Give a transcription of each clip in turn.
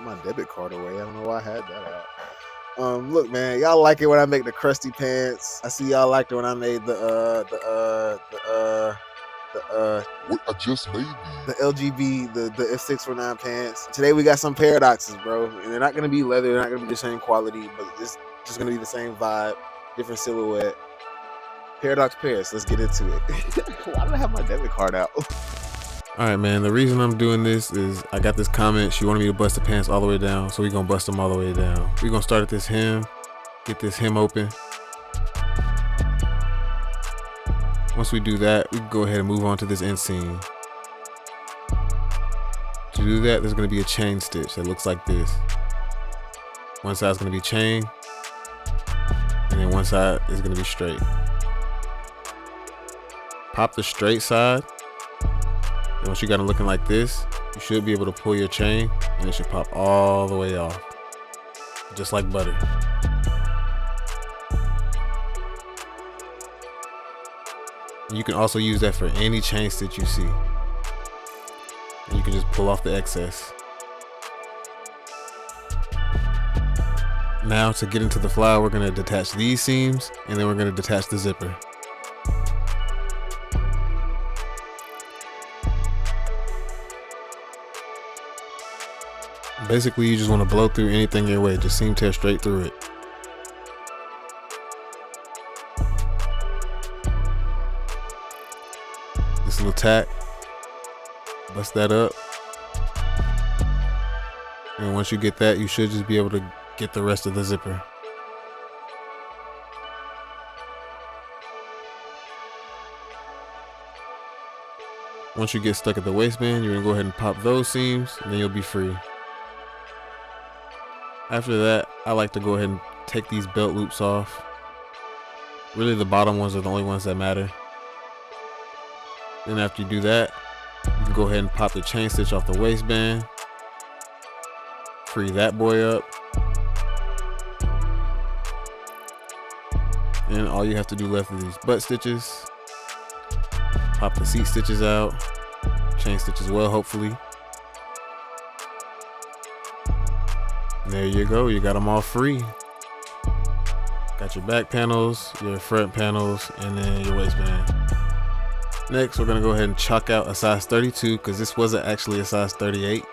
Put my debit card away. I don't know why I had that out. Look, man, y'all like it when I make the crusty pants. I see y'all liked it when I made the What I just made the LGB, the F649 pants. Today we got some Paradoxes, bro, and they're not gonna be leather. They're not gonna be the same quality, but it's just gonna be the same vibe, different silhouette. Paradoxe pairs. Let's get into it. Why did I have my debit card out? All right, man. The reason I'm doing this is I got this comment. She wanted me to bust the pants all the way down, so we're gonna bust them all the way down. We're gonna start at this hem, get this hem open. Once we do that, we can go ahead and move on to this inseam. To do that, there's gonna be a chain stitch that looks like this. One side's gonna be chain, and then one side is gonna be straight. Pop the straight side. And once you got it looking like this, you should be able to pull your chain and it should pop all the way off. Just like butter. And you can also use that for any chain stitch you see. And you can just pull off the excess. Now to get into the flower, we're gonna detach these seams and then we're gonna detach the zipper. Basically, you just want to blow through anything your way. Just seam tear straight through it. This little tack, bust that up. And once you get that, you should just be able to get the rest of the zipper. Once you get stuck at the waistband, you're gonna go ahead and pop those seams, and then you'll be free. After that, I like to go ahead and take these belt loops off. Really, the bottom ones are the only ones that matter. Then after you do that, you can go ahead and pop the chain stitch off the waistband. Free that boy up. And all you have to do left is these butt stitches. Pop the seat stitches out. Chain stitch as well, hopefully. There you go, you got them all free. Got your back panels, your front panels, and then your waistband. Next, we're gonna go ahead and chalk out a size 32 because this wasn't actually a size 38.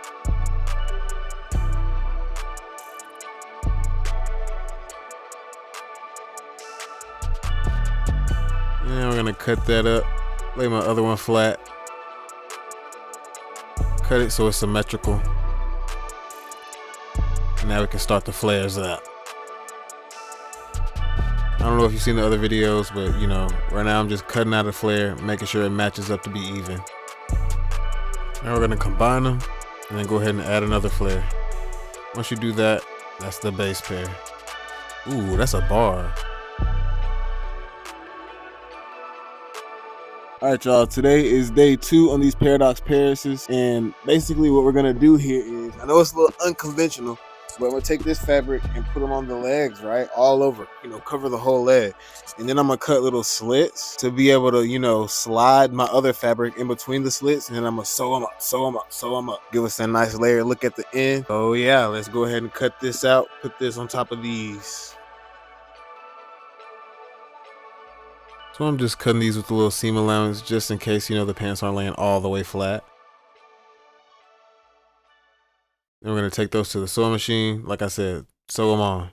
And we're gonna cut that up, lay my other one flat. Cut it so it's symmetrical. Now we can start the flares up. I don't know if you've seen the other videos, but you know, right now I'm just cutting out a flare, making sure it matches up to be even. Now we're gonna combine them and then go ahead and add another flare. Once you do that, that's the base pair. Ooh, that's a bar. All right, y'all, today is day 2 on these Paradoxe pairs, and basically what we're gonna do here is, I know it's a little unconventional, but I'm gonna take this fabric and put them on the legs, right, all over, you know, cover the whole leg, and then I'm gonna cut little slits to be able to, you know, slide my other fabric in between the slits, and then I'm gonna sew them up, sew them up, sew them up, give us a nice layer look at the end. Oh yeah, let's go ahead and cut this out, put this on top of these. So I'm just cutting these with a little seam allowance just in case, you know, the pants aren't laying all the way flat. Then we're gonna take those to the sewing machine. Like I said, sew them on.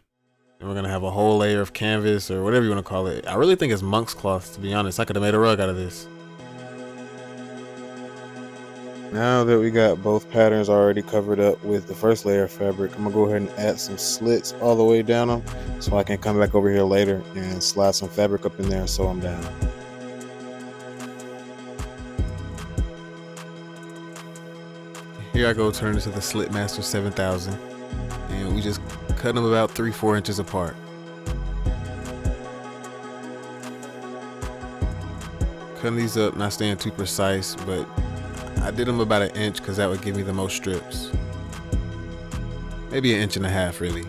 And we're gonna have a whole layer of canvas or whatever you wanna call it. I really think it's monk's cloth, to be honest. I could have made a rug out of this. Now that we got both patterns already covered up with the first layer of fabric, I'm gonna go ahead and add some slits all the way down them so I can come back over here later and slide some fabric up in there and sew them down. Here I go turning to the Slit Master 7000, and we just cut them about 3-4 inches apart. Cutting these up, not staying too precise, but I did them about 1 inch because that would give me the most strips. Maybe 1.5 inches really.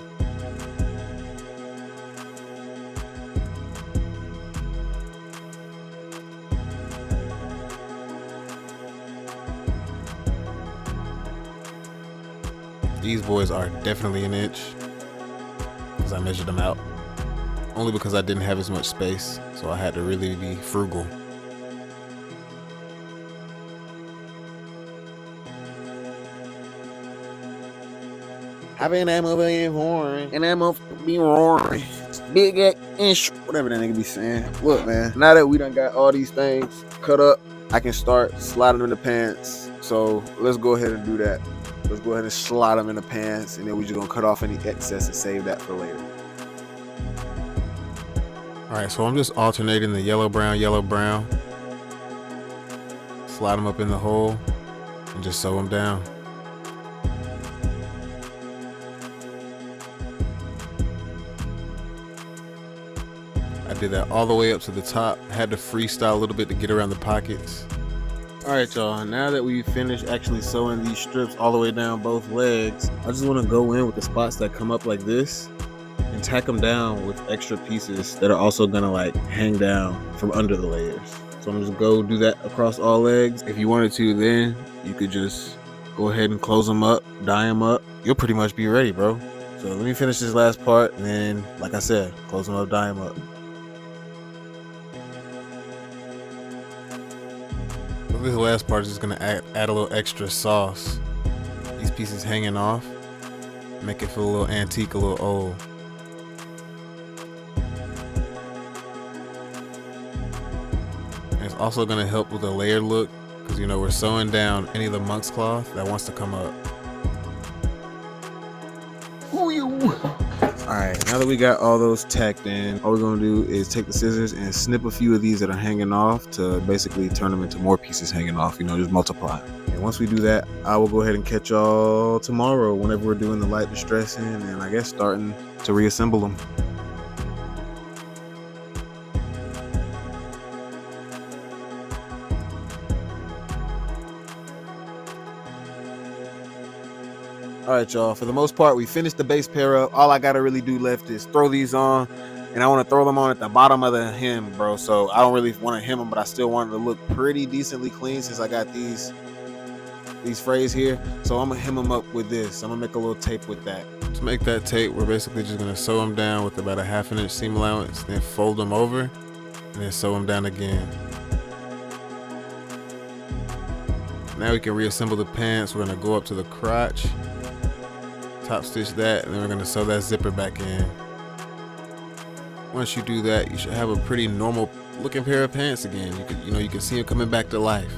These boys are definitely an inch, because I measured them out. Only because I didn't have as much space, so I had to really be frugal. I been that mother in horn, and that mother be roaring. Big inch, whatever that nigga be saying. Look, man, now that we done got all these things cut up, I can start sliding them in the pants. So let's go ahead and do that. Let's go ahead and slide them in the pants, and then we just gonna cut off any excess and save that for later. All right, so I'm just alternating the yellow, brown, slide them up in the hole, and just sew them down. I did that all the way up to the top. I had to freestyle a little bit to get around the pockets. All right, y'all, now that we've finished actually sewing these strips all the way down both legs, I just want to go in with the spots that come up like this and tack them down with extra pieces that are also gonna like hang down from under the layers. So I'm just go do that across all legs. If you wanted to, then you could just go ahead and close them up, dye them up. You'll pretty much be ready, bro. So let me finish this last part, and then, like I said, close them up, dye them up. This last part is just gonna add a little extra sauce. These pieces hanging off, make it feel a little antique, a little old. And it's also gonna help with the layered look, because you know we're sewing down any of the monk's cloth that wants to come up. Who you? Alright, now that we got all those tacked in, all we're gonna do is take the scissors and snip a few of these that are hanging off to basically turn them into more pieces hanging off, you know, just multiply. And once we do that, I will go ahead and catch y'all tomorrow whenever we're doing the light distressing and I guess starting to reassemble them. All right, y'all, for the most part, we finished the base pair up. All I gotta really do left is throw these on, and I want to throw them on at the bottom of the hem, bro. So I don't really want to hem them, but I still want it to look pretty decently clean since I got these frays here. So I'm gonna hem them up with this. I'm gonna make a little tape with that. To make that tape, we're basically just gonna sew them down with about a 1/2 inch seam allowance, then fold them over, and then sew them down again. Now we can reassemble the pants. We're gonna go up to the crotch, top stitch that, and then we're gonna sew that zipper back in. Once you do that, you should have a pretty normal looking pair of pants again. You can see them coming back to life.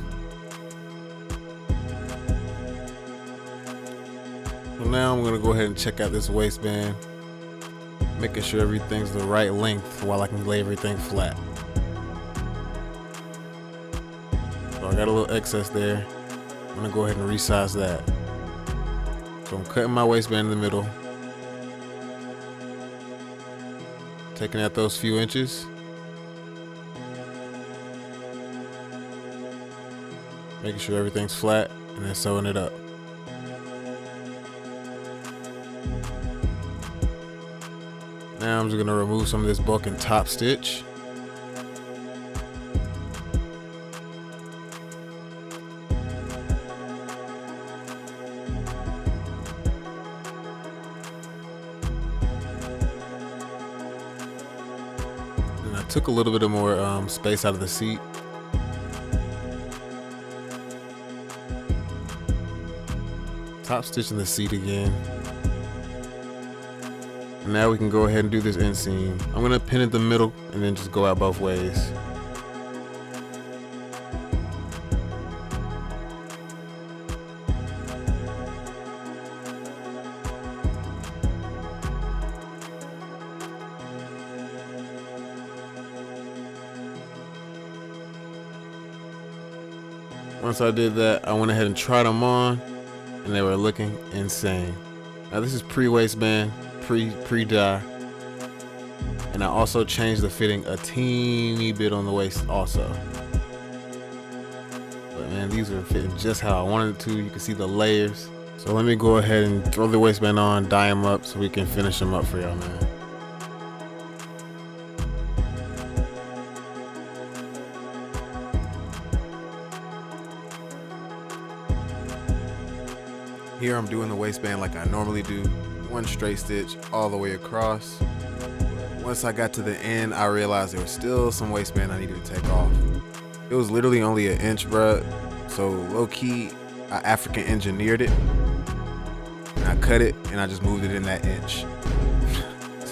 So now I'm gonna go ahead and check out this waistband, making sure everything's the right length while I can lay everything flat. So I got a little excess there. I'm gonna go ahead and resize that. So I'm cutting my waistband in the middle, taking out those few inches, making sure everything's flat, and then sewing it up. Now I'm just gonna remove some of this bulk and top stitch. Took a little bit of more space out of the seat. Top stitching the seat again. And now we can go ahead and do this inseam. I'm gonna pin it the middle and then just go out both ways. Once I did that, I went ahead and tried them on, and they were looking insane. Now this is pre-waistband, pre-dye, and I also changed the fitting a teeny bit on the waist also. But man, these are fitting just how I wanted it to. You can see the layers. So let me go ahead and throw the waistband on, dye them up so we can finish them up for y'all, man. Here I'm doing the waistband like I normally do, one straight stitch all the way across. Once I got to the end, I realized there was still some waistband I needed to take off. It was literally only an inch, bruh. So low-key, I African engineered it. And I cut it and I just moved it in that inch.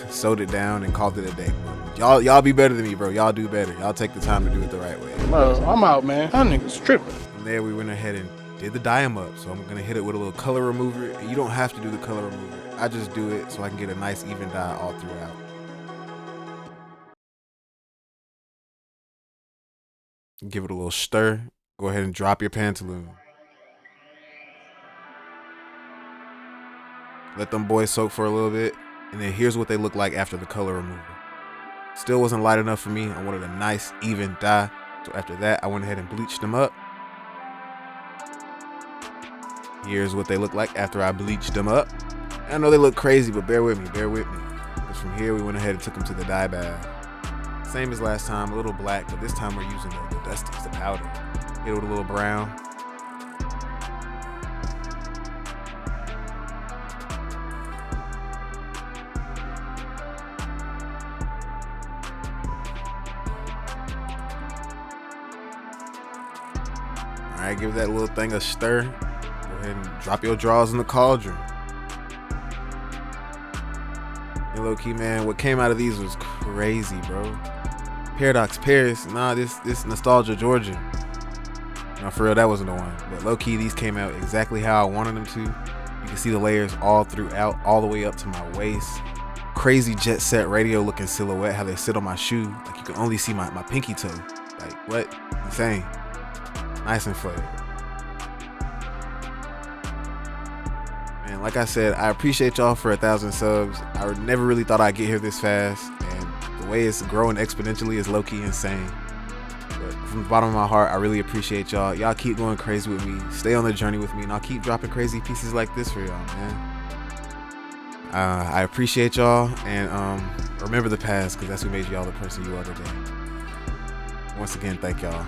Sewed it down and called it a day. Y'all be better than me, bro. Y'all do better. Y'all take the time to do it the right way. Bro, I'm out, man. That nigga's tripping. From there, we went ahead and did the dye em up. So I'm gonna hit it with a little color remover. And you don't have to do the color remover. I just do it so I can get a nice even dye all throughout. Give it a little stir. Go ahead and drop your pantaloon. Let them boys soak for a little bit. And then here's what they look like after the color remover. Still wasn't light enough for me. I wanted a nice even dye. So after that, I went ahead and bleached them up. Here's what they look like after I bleached them up. I know they look crazy, but bear with me, Because from here, we went ahead and took them to the dye bath. Same as last time, a little black, but this time we're using the dusties, the powder. Hit it with a little brown. All right, give that little thing a stir. Go ahead and drop your drawers in the cauldron. And low key, man, what came out of these was crazy, bro. Paradoxe Paris, nah, this Nostalgia Georgia. No, for real, that wasn't the one. But low key, these came out exactly how I wanted them to. You can see the layers all throughout, all the way up to my waist. Crazy jet set radio looking silhouette, how they sit on my shoe. Like you can only see my pinky toe. Like what? Insane. Nice and flared. Man, like I said, I appreciate y'all for 1,000 subs. I never really thought I'd get here this fast. And the way it's growing exponentially is low-key insane. But from the bottom of my heart, I really appreciate y'all. Y'all keep going crazy with me. Stay on the journey with me, and I'll keep dropping crazy pieces like this for y'all, man. I appreciate y'all, and remember the past, because that's what made y'all the person you are today. Once again, thank y'all.